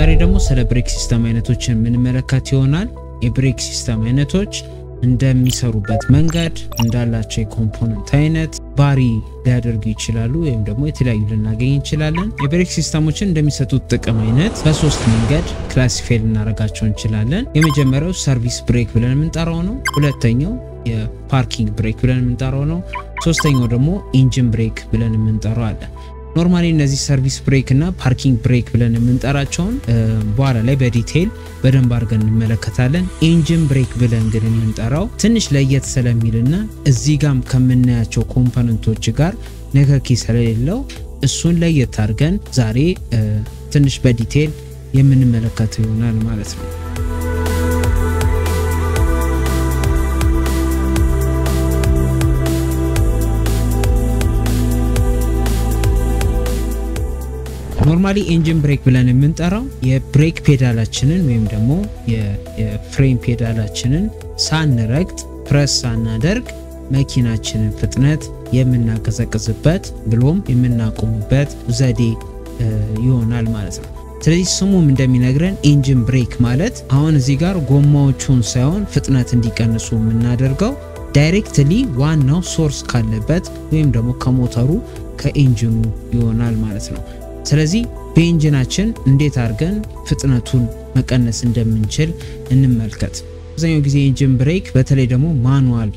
ዛሬ ደግሞ ስለ ብሬክ ሲስተም አይነቶችን የምንመለከት ይሆናል። የብሬክ ሲስተም አይነቶች እንደሚሰሩበት መንገድ እንዳላቸው የኮምፖነንት አይነት ባሪ ሊያደርጉ ይችላሉ ወይም ደግሞ የተለያዩ ልናገኝ እንችላለን። የብሬክ ሲስተሞችን እንደሚሰጡት ጥቅም አይነት በሶስት መንገድ ክላሲፋይ ልናደርጋቸው እንችላለን። የመጀመሪያው ሰርቪስ ብሬክ ብለን የምንጠራው ነው። ሁለተኛው የፓርኪንግ ብሬክ ብለን የምንጠራው ነው። ሶስተኛው ደግሞ ኢንጂን ብሬክ ብለን የምንጠራው አለ። ኖርማሊ እነዚህ ሰርቪስ ብሬክ እና ፓርኪንግ ብሬክ ብለን የምንጠራቸውን በኋላ ላይ በዲቴል በደንብ አድርገን እንመለከታለን። ኢንጂን ብሬክ ብለን ግን የምንጠራው ትንሽ ለየት ስለሚልና እዚህ ጋም ከምናያቸው ኮምፖነንቶች ጋር ንክኪ ስለሌለው እሱን ለየት አድርገን ዛሬ ትንሽ በዲቴል የምንመለከተው ይሆናል ማለት ነው። ኖርማሊ ኢንጂን ብሬክ ብለን የምንጠራው የብሬክ ፔዳላችንን ወይም ደግሞ የፍሬም ፔዳላችንን ሳንረግጥ ፕረስ ሳናደርግ መኪናችንን ፍጥነት የምናቀዘቅዝበት ብሎም የምናቆምበት ዘዴ ይሆናል ማለት ነው። ስለዚህ ስሙም እንደሚነግረን ኢንጂን ብሬክ ማለት አሁን እዚህ ጋር ጎማዎቹን ሳይሆን ፍጥነት እንዲቀንሱ የምናደርገው ዳይሬክትሊ ዋናው ሶርስ ካለበት ወይም ደግሞ ከሞተሩ ከኢንጂኑ ይሆናል ማለት ነው። ስለዚህ በኢንጂናችን እንዴት አድርገን ፍጥነቱን መቀነስ እንደምንችል እንመልከት። አብዛኛው ጊዜ ኢንጂን ብሬክ በተለይ ደግሞ ማኑዋል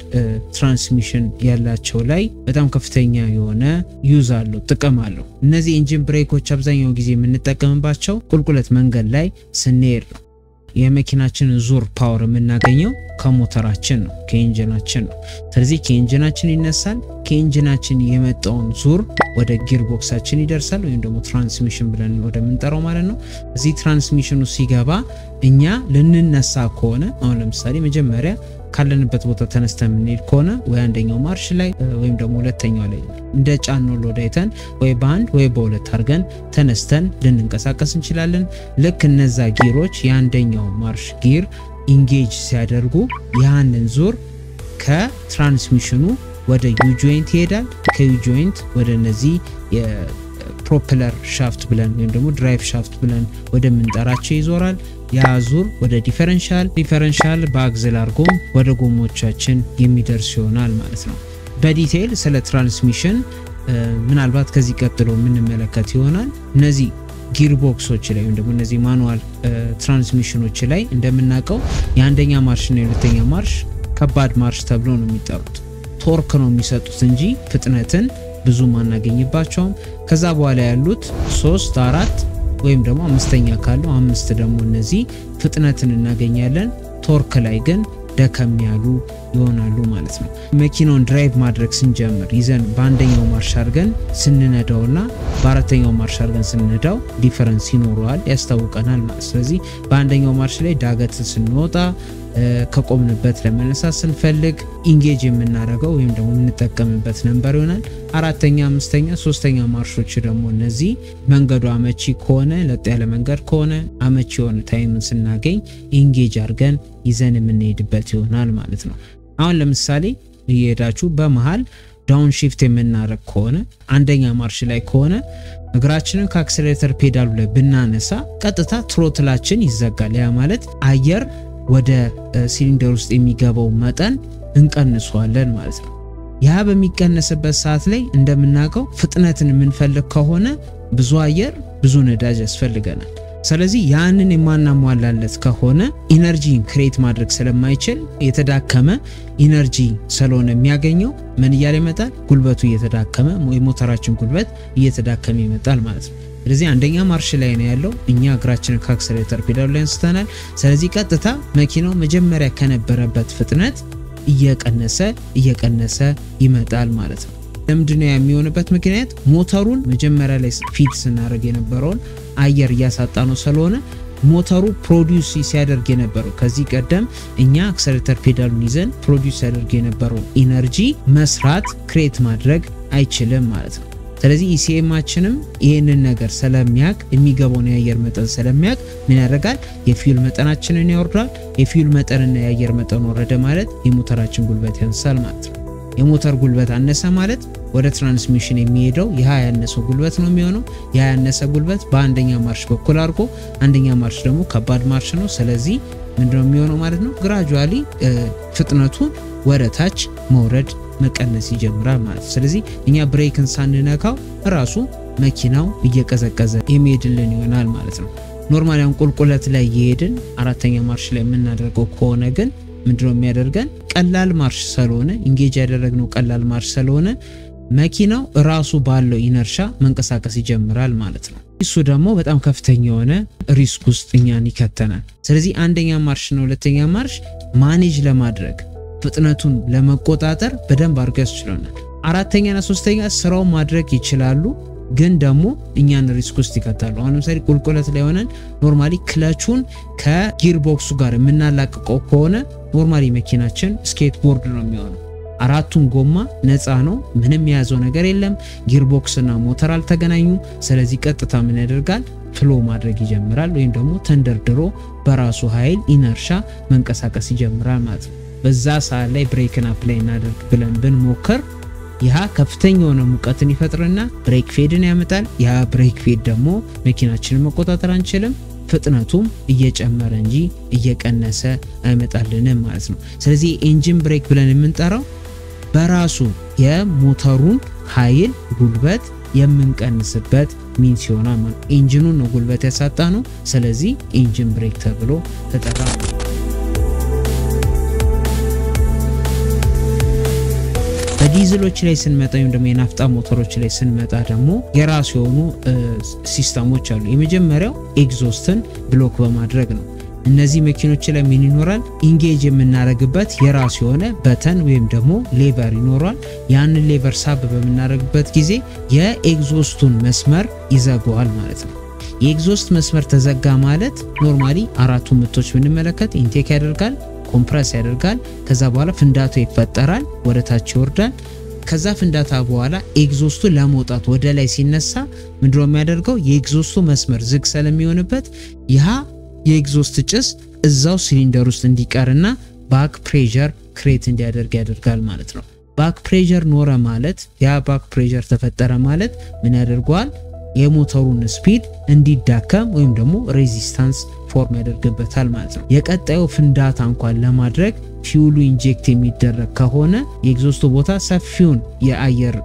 ትራንስሚሽን ያላቸው ላይ በጣም ከፍተኛ የሆነ ዩዝ አለው፣ ጥቅም አለው። እነዚህ ኢንጂን ብሬኮች አብዛኛው ጊዜ የምንጠቀምባቸው ቁልቁለት መንገድ ላይ ስንሄድ ነው። የመኪናችንን ዙር ፓወር የምናገኘው ከሞተራችን ነው፣ ከኢንጂናችን ነው። ስለዚህ ከኢንጂናችን ይነሳል። ከኢንጂናችን የመጣውን ዙር ወደ ጊር ቦክሳችን ይደርሳል ወይም ደግሞ ትራንስሚሽን ብለን ወደ ምንጠራው ማለት ነው። እዚህ ትራንስሚሽኑ ሲገባ እኛ ልንነሳ ከሆነ አሁን ለምሳሌ መጀመሪያ ካለንበት ቦታ ተነስተን እንሄድ ከሆነ ወይ አንደኛው ማርሽ ላይ ወይም ደግሞ ሁለተኛው ላይ እንደ ጫንነው ሎዳይተን ወይ በአንድ ወይ በሁለት አድርገን ተነስተን ልንንቀሳቀስ እንችላለን። ልክ እነዛ ጊሮች የአንደኛው ማርሽ ጊር ኢንጌጅ ሲያደርጉ ያንን ዙር ከትራንስሚሽኑ ወደ ዩ ጆይንት ይሄዳል። ከዩ ጆይንት ወደ እነዚህ የፕሮፔለር ሻፍት ብለን ወይም ደግሞ ድራይቭ ሻፍት ብለን ወደ ምንጠራቸው ይዞራል። ያ ዙር ወደ ዲፈረንሻል በአክሰል አርጎ ወደ ጎሞቻችን የሚደርስ ይሆናል ማለት ነው። በዲቴል ስለ ትራንስሚሽን ምናልባት ከዚህ ቀጥሎ የምንመለከት ይሆናል። እነዚህ ጊር ቦክሶች ላይ ወይም ደግሞ እነዚህ ማኑዋል ትራንስሚሽኖች ላይ እንደምናውቀው የአንደኛ ማርሽ እና የሁለተኛ ማርሽ ከባድ ማርሽ ተብሎ ነው የሚጠሩት። ቶርክ ነው የሚሰጡት እንጂ ፍጥነትን ብዙ ማናገኝባቸውም። ከዛ በኋላ ያሉት 3 4 ወይም ደግሞ አምስተኛ ካለው 5 ደግሞ እነዚህ ፍጥነትን እናገኛለን። ቶርክ ላይ ግን ደከም ያሉ ይሆናሉ ማለት ነው። መኪናውን ድራይቭ ማድረግ ስንጀምር ይዘን በአንደኛው ማርሽ አድርገን ስንነዳውና በአራተኛው ማርሽ አድርገን ስንነዳው ዲፈረንስ ይኖረዋል፣ ያስታውቀናል ማለት። ስለዚህ በአንደኛው ማርሽ ላይ ዳገት ስንወጣ ከቆምንበት ለመነሳት ስንፈልግ ኢንጌጅ የምናደርገው ወይም ደግሞ የምንጠቀምበት ነምበር ይሆናል። አራተኛ፣ አምስተኛ፣ ሶስተኛ ማርሾች ደግሞ እነዚህ መንገዱ አመቺ ከሆነ ለጥ ያለ መንገድ ከሆነ አመቺ የሆነ ታይምን ስናገኝ ኢንጌጅ አድርገን ይዘን የምንሄድበት ይሆናል ማለት ነው። አሁን ለምሳሌ እየሄዳችሁ በመሃል ዳውን ሺፍት የምናደርግ ከሆነ አንደኛ ማርሽ ላይ ከሆነ እግራችንን ከአክሰሌተር ፔዳሉ ላይ ብናነሳ ቀጥታ ትሮትላችን ይዘጋል። ያ ማለት አየር ወደ ሲሊንደር ውስጥ የሚገባው መጠን እንቀንሷለን ማለት ነው። ያ በሚቀነስበት ሰዓት ላይ እንደምናውቀው ፍጥነትን የምንፈልግ ከሆነ ብዙ አየር ብዙ ነዳጅ ያስፈልገናል። ስለዚህ ያንን የማናሟላለት ከሆነ ኢነርጂን ክሬት ማድረግ ስለማይችል የተዳከመ ኢነርጂ ስለሆነ የሚያገኘው ምን እያለ ይመጣል? ጉልበቱ እየተዳከመ የሞተራችን ጉልበት እየተዳከመ ይመጣል ማለት ነው። ስለዚህ አንደኛ ማርሽ ላይ ነው ያለው። እኛ እግራችንን ከአክሰሌተር ፔዳሉ ላይ አንስተናል። ስለዚህ ቀጥታ መኪናው መጀመሪያ ከነበረበት ፍጥነት እየቀነሰ ይመጣል ማለት ነው። ለምንድነው የሚሆንበት ምክንያት? ሞተሩን መጀመሪያ ላይ ፊድ ስናደርግ የነበረውን አየር እያሳጣነው ስለሆነ ሞተሩ ፕሮዲዩስ ሲያደርግ የነበረው ከዚህ ቀደም እኛ አክሰሌተር ፔዳሉን ይዘን ፕሮዲዩስ ያደርግ የነበረው ኢነርጂ መስራት ክሬት ማድረግ አይችልም ማለት ነው። ስለዚህ ኢሲኤማችንም ይሄንን ነገር ስለሚያቅ የሚገባውን የአየር መጠን ስለሚያቅ ምን ያደርጋል? የፊውል መጠናችንን ያወርዳል። የፊውል መጠንና የአየር መጠን ወረደ ማለት የሞተራችን ጉልበት ያንሳል ማለት ነው። የሞተር ጉልበት አነሰ ማለት ወደ ትራንስሚሽን የሚሄደው ያ ያነሰው ጉልበት ነው የሚሆነው ያ ያነሰ ጉልበት በአንደኛ ማርሽ በኩል አድርጎ አንደኛ ማርሽ ደግሞ ከባድ ማርሽ ነው ስለዚህ ምንድነው የሚሆነው ማለት ነው ግራጁዋሊ ፍጥነቱን ወደ ታች መውረድ መቀነስ ይጀምራል ማለት ስለዚህ እኛ ብሬክን ሳንነካው ራሱ መኪናው እየቀዘቀዘ የሚሄድልን ይሆናል ማለት ነው ኖርማሊ ቁልቁለት ላይ ይሄድን አራተኛ ማርሽ ላይ የምናደርገው ከሆነ ግን ምንድነው የሚያደርገን ቀላል ማርሽ ስለሆነ ኢንጌጅ ያደረግነው ቀላል ማርሽ ስለሆነ መኪናው ራሱ ባለው ኢነርሻ መንቀሳቀስ ይጀምራል ማለት ነው እሱ ደግሞ በጣም ከፍተኛ የሆነ ሪስክ ውስጥ እኛን ይከተናል ስለዚህ አንደኛ ማርሽ ነው ሁለተኛ ማርሽ ማኔጅ ለማድረግ ፍጥነቱን ለመቆጣጠር በደንብ አድርገው ያስችሉናል አራተኛና ሶስተኛ ስራው ማድረግ ይችላሉ ግን ደግሞ እኛን ሪስክ ውስጥ ይከታሉ አሁን ለምሳሌ ቁልቁለት ላይ ሆነን ኖርማሊ ክለቹን ከጊር ቦክሱ ጋር የምናላቀቀው ከሆነ ኖርማሊ መኪናችን ስኬት ቦርድ ነው የሚሆነው አራቱም ጎማ ነፃ ነው ምንም ያዘው ነገር የለም ጊር ቦክስና ሞተር አልተገናኙም ስለዚህ ቀጥታ ምን ያደርጋል ፍሎ ማድረግ ይጀምራል ወይም ደግሞ ተንደርድሮ በራሱ ኃይል ኢነርሻ መንቀሳቀስ ይጀምራል ማለት ነው በዛ ሰዓት ላይ ብሬክን አፕላይ እናደርግ ብለን ብንሞክር ያ ከፍተኛ የሆነ ሙቀትን ይፈጥርና ብሬክ ፌድን ያመጣል ያ ብሬክ ፌድ ደግሞ መኪናችንን መቆጣጠር አንችልም ፍጥነቱም እየጨመረ እንጂ እየቀነሰ አይመጣልንም ማለት ነው ስለዚህ ኢንጂን ብሬክ ብለን የምንጠራው በራሱ የሞተሩን ኃይል ጉልበት የምንቀንስበት ሚንስ ይሆናል ማለት ኢንጂኑን ነው ጉልበት ያሳጣ ነው ስለዚህ ኢንጂን ብሬክ ተብሎ ተጠራ በዲዝሎች ላይ ስንመጣ ወይም ደግሞ የናፍጣ ሞተሮች ላይ ስንመጣ ደግሞ የራሱ የሆኑ ሲስተሞች አሉ የመጀመሪያው ኤግዞስትን ብሎክ በማድረግ ነው እነዚህ መኪኖች ላይ ምን ይኖራል ኢንጌጅ የምናረግበት የራሱ የሆነ በተን ወይም ደግሞ ሌቨር ይኖራል ያን ሌቨር ሳብ በመናረግበት ጊዜ የኤግዞስቱን መስመር ይዘጋዋል ማለት ነው የኤግዞስት መስመር ተዘጋ ማለት ኖርማሊ አራቱ ምቶች ብንመለከት ኢንቴክ ያደርጋል ኮምፕረስ ያደርጋል ከዛ በኋላ ፍንዳታው ይፈጠራል ወደ ታች ይወርዳል ከዛ ፍንዳታ በኋላ ኤግዞስቱ ለመውጣት ወደ ላይ ሲነሳ ምንድነው የሚያደርገው የኤግዞስቱ መስመር ዝግ ስለሚሆንበት ያ የኤግዞስት ጭስ እዛው ሲሊንደር ውስጥ እንዲቀርና ባክ ፕሬሸር ክሬት እንዲያደርግ ያደርጋል ማለት ነው ባክ ፕሬሸር ኖረ ማለት ያ ባክ ፕሬሸር ተፈጠረ ማለት ምን ያደርጋል የሞተሩን ስፒድ እንዲዳከም ወይም ደግሞ ሬዚስታንስ ፎርም ያደርግበታል ማለት ነው የቀጣዩ ፍንዳታ እንኳን ለማድረግ ፊውሉ ኢንጀክት የሚደረግ ከሆነ የኤግዞስቱ ቦታ ሰፊውን የአየር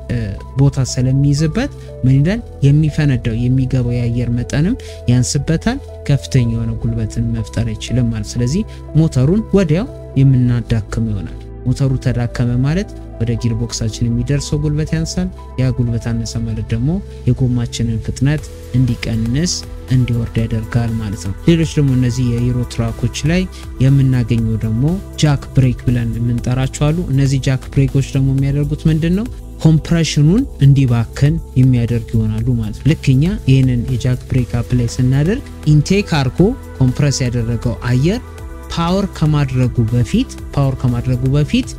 ቦታ ስለሚይዝበት ምን ይላል የሚፈነዳው የሚገባው የአየር መጠንም ያንስበታል ከፍተኛ የሆነ ጉልበትን መፍጠር አይችልም ማለት ስለዚህ ሞተሩን ወዲያው የምናዳክም ይሆናል ሞተሩ ተዳከመ ማለት ወደ ጊር ቦክሳችን የሚደርሰው ጉልበት ያንሳል ያ ጉልበት አነሰ ማለት ደግሞ የጎማችንን ፍጥነት እንዲቀንስ እንዲወርድ ያደርጋል ማለት ነው ሌሎች ደግሞ እነዚህ የዩሮ ትራኮች ላይ የምናገኘው ደግሞ ጃክ ብሬክ ብለን የምንጠራቸው አሉ እነዚህ ጃክ ብሬኮች ደግሞ የሚያደርጉት ምንድነው ኮምፕሬሽኑን እንዲባከን የሚያደርግ ይሆናሉ ማለት ነው ልክኛ ይሄንን የጃክ ብሬክ አፕላይ ስናደርግ ኢንቴክ አርጎ ኮምፕረስ ያደረገው አየር ፓወር ከማድረጉ በፊት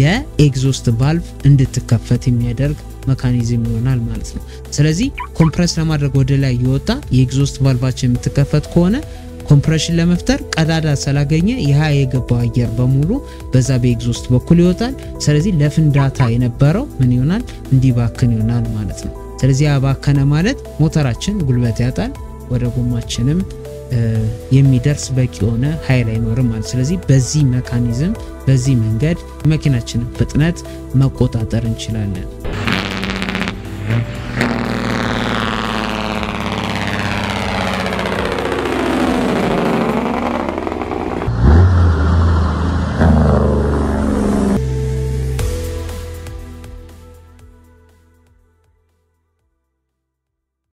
የኤግዞስት ቫልቭ እንድትከፈት የሚያደርግ መካኒዝም ይሆናል ማለት ነው ስለዚህ ኮምፕረስ ለማድረግ ወደ ላይ ይወጣ የኤግዞስት ቫልቫችን የምትከፈት ከሆነ ኮምፕሬሽን ለመፍጠር ቀዳዳ ስላገኘ ይሄ የገባው አየር በሙሉ በዛ በኤግዞስት በኩል ይወጣል ስለዚህ ለፍንዳታ የነበረው ምን ይሆናል እንዲባክን ይሆናል ማለት ነው ስለዚህ አባከነ ማለት ሞተራችን ጉልበት ያጣል ወደ ጎማችንም የሚደርስ በቂ ሆነ ኃይል አይኖርም ማለት ስለዚህ በዚህ መካኒዝም በዚህ መንገድ መኪናችንን ፍጥነት መቆጣጠር እንችላለን